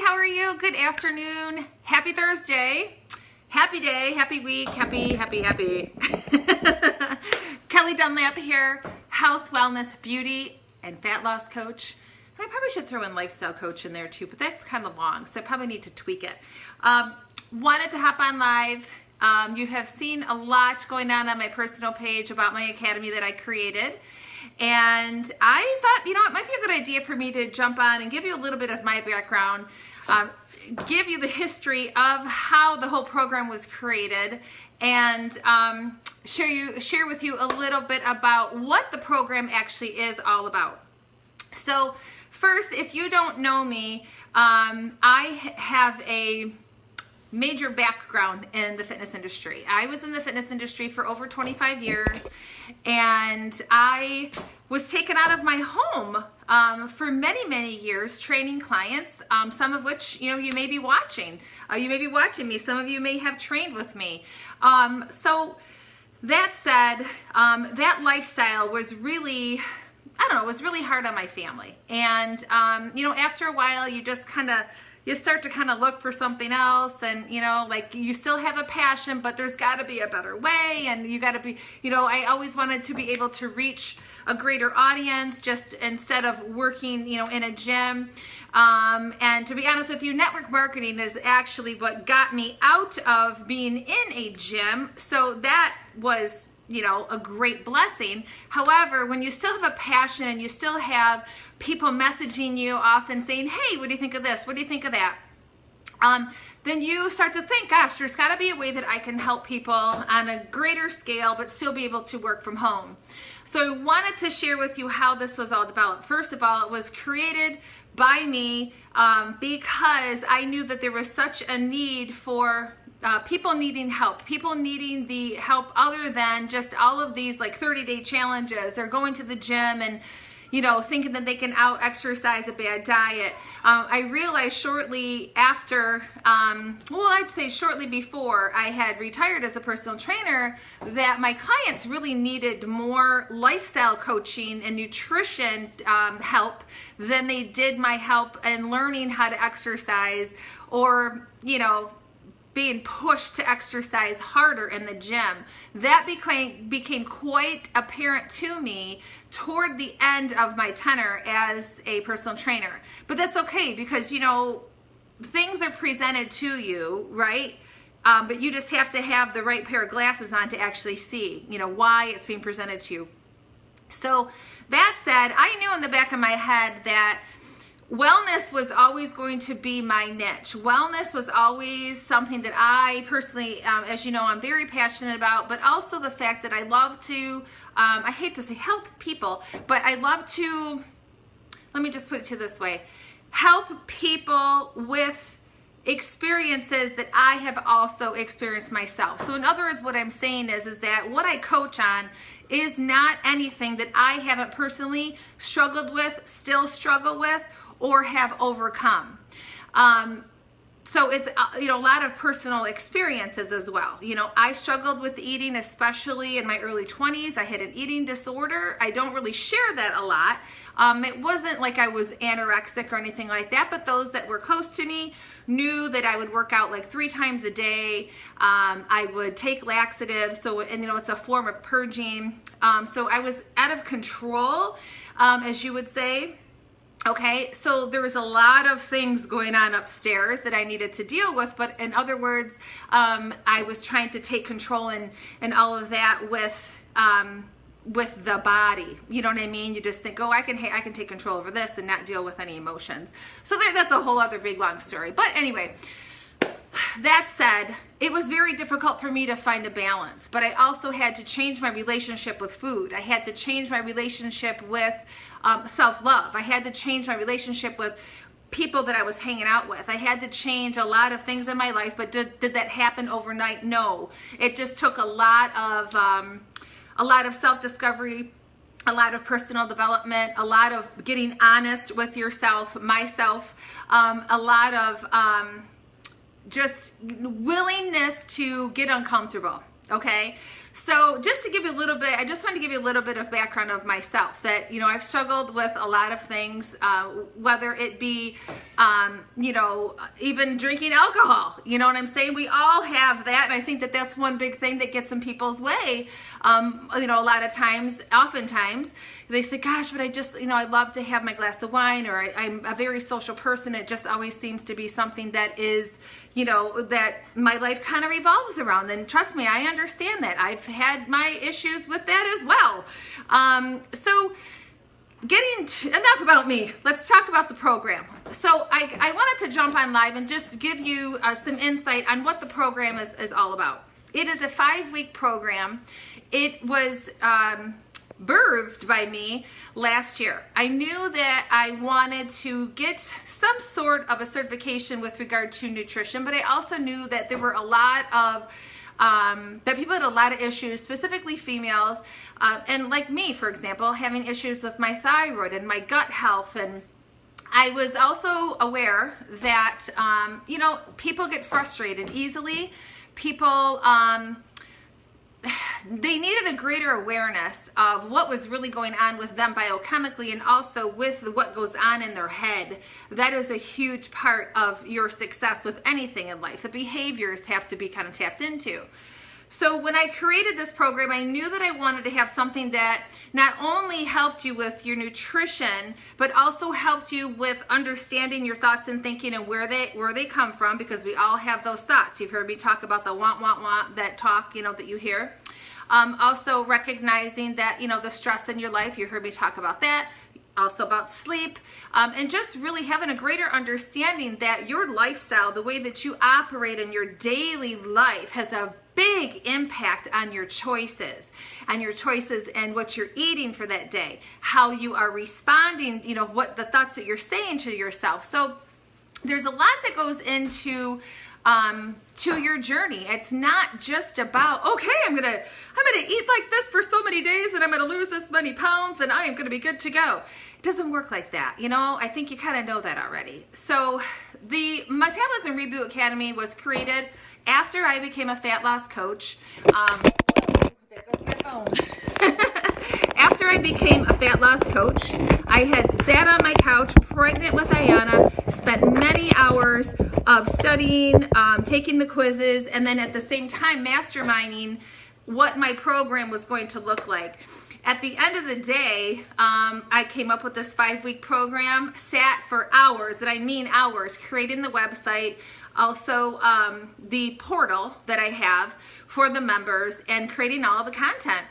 how are you? Good afternoon. Happy Thursday. Happy day, happy week, happy. Kelly Dunlap here, health, wellness, beauty, and fat loss coach. And I probably should throw in lifestyle coach in there too, but that's kind of long, so I probably need to tweak it. Wanted to hop on live. You have seen a lot going on my personal page about my academy that I created. And I thought, it might be a good idea for me to jump on and give you a little bit of my background, give you the history of how the whole program was created, and share with you a little bit about what the program actually is all about. So first, if you don't know me, I have a major background in the fitness industry. I was in the fitness industry for over 25 years, and I was taken out of my home for many years training clients, some of which you may be watching. You may be watching me. Some of you may have trained with me. So that said, that lifestyle was really, was really hard on my family. And after a while, you start to look for something else, and you still have a passion, but there's got to be a better way, and you got to be, I always wanted to be able to reach a greater audience just instead of working, in a gym. And to be honest with you, network marketing is actually what got me out of being in a gym. So that was a great blessing. However, when you still have a passion and you still have people messaging you often saying, hey, what do you think of this? What do you think of that? Then you start to think, gosh, there's got to be a way that I can help people on a greater scale, but still be able to work from home. So I wanted to share with you how this was all developed. First of all, it was created by me because I knew that there was such a need for people needing help, people needing the help other than just all of these 30-day challenges. They're going to the gym and thinking that they can out-exercise a bad diet. I realized shortly after, I'd say shortly before I had retired as a personal trainer, that my clients really needed more lifestyle coaching and nutrition help than they did my help in learning how to exercise or, being pushed to exercise harder in the gym. That became quite apparent to me toward the end of my tenure as a personal trainer. But that's okay, because things are presented to you, right? But you just have to have the right pair of glasses on to actually see, why it's being presented to you. So that said, I knew in the back of my head that wellness was always going to be my niche. Wellness was always something that I personally, as you know, I'm very passionate about, but also the fact that I love to, I hate to say help people, but I love to, let me just put it to this way, help people with experiences that I have also experienced myself. So in other words, what I'm saying is that what I coach on is not anything that I haven't personally struggled with, still struggle with, or have overcome. So it's a lot of personal experiences as well. I struggled with eating, especially in my early 20s. I had an eating disorder. I don't really share that a lot. It wasn't like I was anorexic or anything like that, but those that were close to me knew that I would work out 3 times a day. I would take laxatives, so it's a form of purging. So I was out of control, as you would say. Okay, so there was a lot of things going on upstairs that I needed to deal with, but in other words, I was trying to take control and all of that with the body. You know what I mean? You just think, oh, I can take control over this and not deal with any emotions. So that's a whole other big long story. But anyway, that said, it was very difficult for me to find a balance, but I also had to change my relationship with food. I had to change my relationship with self-love. I had to change my relationship with people that I was hanging out with. I had to change a lot of things in my life, but did that happen overnight? No. It just took a lot of self-discovery, a lot of personal development, a lot of getting honest with yourself, myself, a lot of just willingness to get uncomfortable. Okay, So just to give you a little bit, I just want to give you a little bit of background of myself that, I've struggled with a lot of things, whether it be, even drinking alcohol, you know what I'm saying? We all have that. And I think that that's one big thing that gets in people's way. A lot of times, oftentimes they say, gosh, but I just, I love to have my glass of wine, or I'm a very social person. It just always seems to be something that is, that my life kind of revolves around. And trust me, I understand that. I've had my issues with that as well. So enough about me. Let's talk about the program. So I wanted to jump on live and just give you some insight on what the program is all about. It is a 5-week program. It was birthed by me last year. I knew that I wanted to get some sort of a certification with regard to nutrition, but I also knew that there were a lot of that people had a lot of issues, specifically females, and like me, for example, having issues with my thyroid and my gut health. And I was also aware that, people get frustrated easily. People, they needed a greater awareness of what was really going on with them biochemically, and also with what goes on in their head. That is a huge part of your success with anything in life. The behaviors have to be kind of tapped into. So when I created this program, I knew that I wanted to have something that not only helped you with your nutrition, but also helped you with understanding your thoughts and thinking and where they come from, because we all have those thoughts. You've heard me talk about the want, that talk, that you hear. Also recognizing that, the stress in your life, you heard me talk about that. Also about sleep, and just really having a greater understanding that your lifestyle, the way that you operate in your daily life, has a big impact on your choices and what you're eating for that day, how you are responding, what the thoughts that you're saying to yourself. So there's a lot that goes into to your journey. It's not just about, okay, I'm gonna eat like this for so many days and I'm gonna lose this many pounds and I am gonna be good to go. It doesn't work like that. I think you kind of know that already. So the Metabolism Reboot Academy was created after I became a fat loss coach. There goes my phone. After I became a fat loss coach, I had sat on my couch pregnant with Ayana, spent many hours of studying, taking the quizzes, and then at the same time masterminding what my program was going to look like. At the end of the day, I came up with this 5-week program, sat for hours, and I mean hours, creating the website, also the portal that I have for the members, and creating all the content.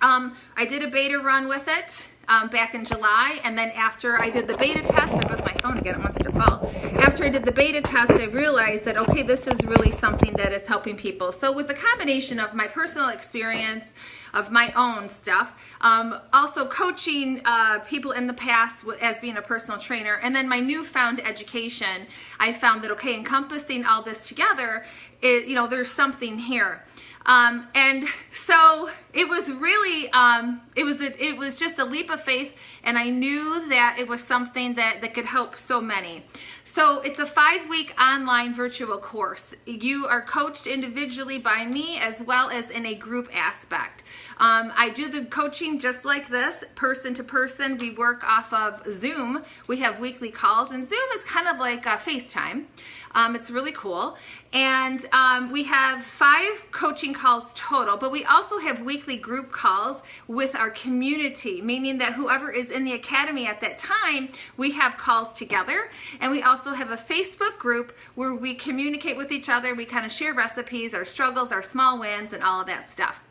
I did a beta run with it back in July, and then after I did the beta test, there goes my phone again, it wants to fall. After I did the beta test, I realized that, okay, this is really something that is helping people. So with the combination of my personal experience, of my own stuff, also coaching people in the past as being a personal trainer, and then my newfound education, I found that, okay, encompassing all this together, there's something here. And so it was really, it was just a leap of faith, and I knew that it was something that could help so many. So it's a 5-week online virtual course. You are coached individually by me as well as in a group aspect. I do the coaching just like this, person to person. We work off of Zoom. We have weekly calls, and Zoom is kind of like FaceTime. It's really cool. And we have 5 coaching calls total, but we also have weekly group calls with our community, meaning that whoever is in the academy at that time, we have calls together. And we also have a Facebook group where we communicate with each other. We kind of share recipes, our struggles, our small wins, and all of that stuff.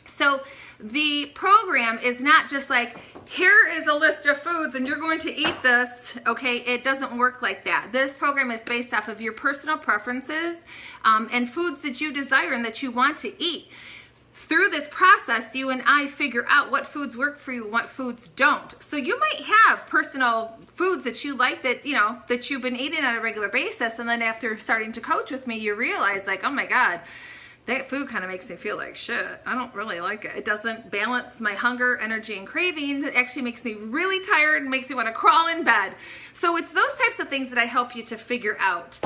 So the program is not just like, here is a list of foods and you're going to eat this, okay? It doesn't work like that. This program is based off of your personal preferences and foods that you desire and that you want to eat. Through this process, you and I figure out what foods work for you and what foods don't. So you might have personal foods that you like that, that you've been eating on a regular basis, and then after starting to coach with me, you realize like, oh my God, that food kind of makes me feel like shit. I don't really like it. It doesn't balance my hunger, energy, and cravings. It actually makes me really tired and makes me want to crawl in bed. So it's those types of things that I help you to figure out.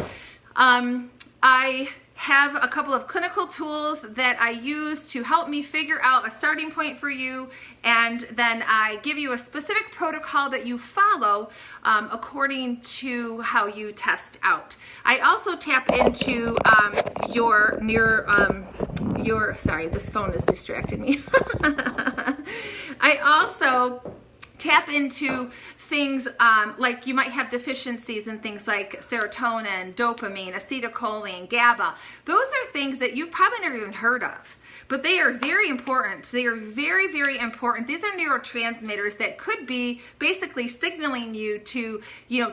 I have a couple of clinical tools that I use to help me figure out a starting point for you, and then I give you a specific protocol that you follow according to how you test out. I also tap into sorry, this phone is distracting me. I also tap into things like you might have deficiencies in things like serotonin, dopamine, acetylcholine, GABA. Those are things that you've probably never even heard of, but they are very important. They are very, very important. These are neurotransmitters that could be basically signaling you to,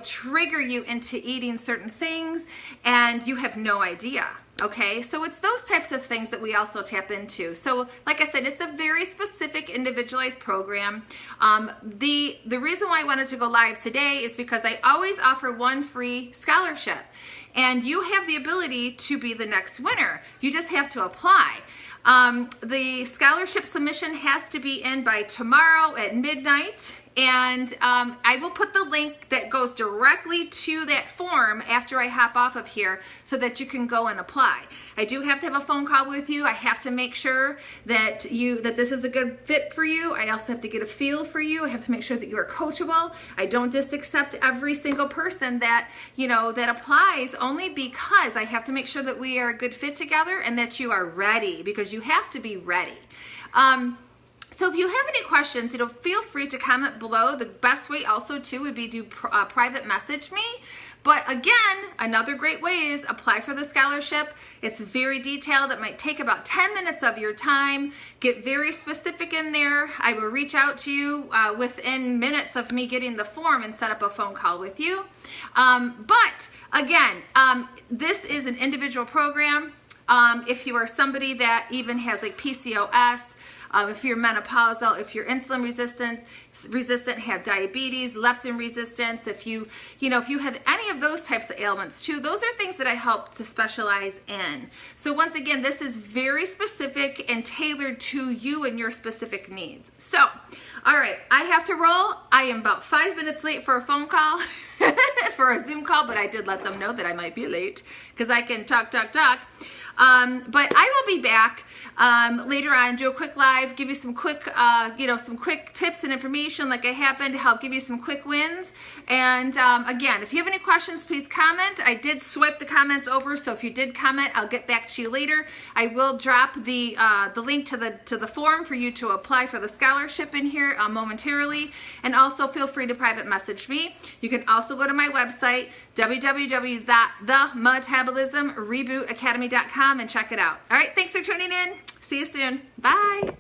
trigger you into eating certain things, and you have no idea. Okay, so it's those types of things that we also tap into. So like I said, it's a very specific individualized program. The reason why I wanted to go live today is because I always offer one free scholarship, and you have the ability to be the next winner. You just have to apply. The scholarship submission has to be in by tomorrow at midnight. And I will put the link that goes directly to that form after I hop off of here so that you can go and apply. I do have to have a phone call with you. I have to make sure that this is a good fit for you. I also have to get a feel for you. I have to make sure that you are coachable. I don't just accept every single person that applies, only because I have to make sure that we are a good fit together and that you are ready, because you have to be ready. So if you have any questions, feel free to comment below. The best way also too would be to private message me. But again, another great way is apply for the scholarship. It's very detailed. It might take about 10 minutes of your time. Get very specific in there. I will reach out to you within minutes of me getting the form and set up a phone call with you. But again, this is an individual program. If you are somebody that even has like PCOS, if you're menopausal, if you're insulin resistant, have diabetes, leptin resistance, if you have any of those types of ailments too, those are things that I help to specialize in. So once again, this is very specific and tailored to you and your specific needs. So, all right, I have to roll. I am about 5 minutes late for a phone call, for a Zoom call, but I did let them know that I might be late because I can talk. But I will be back later on, do a quick live, give you some quick, some quick tips and information like I happened to help give you some quick wins. And again, if you have any questions, please comment. I did swipe the comments over, so if you did comment, I'll get back to you later. I will drop the link to the form for you to apply for the scholarship in here momentarily. And also feel free to private message me. You can also go to my website, www.themetabolismrebootacademy.com, and check it out. All right, thanks for tuning in. See you soon. Bye.